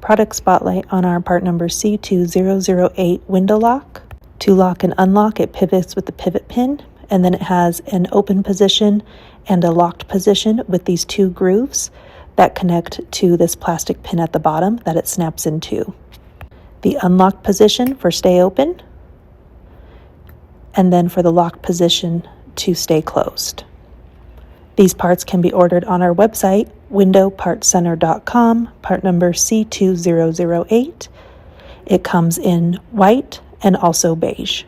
product spotlight on our part number C2008 window lock. To lock and unlock, it pivots with the pivot pin, and then it has an open position and a locked position with these two grooves that connect to this plastic pin at the bottom that it snaps into. The unlocked position for stay open, and then for the locked position to stay closed. These parts can be ordered on our website, windowpartcenter.com, part number C2008. It comes in white and also beige.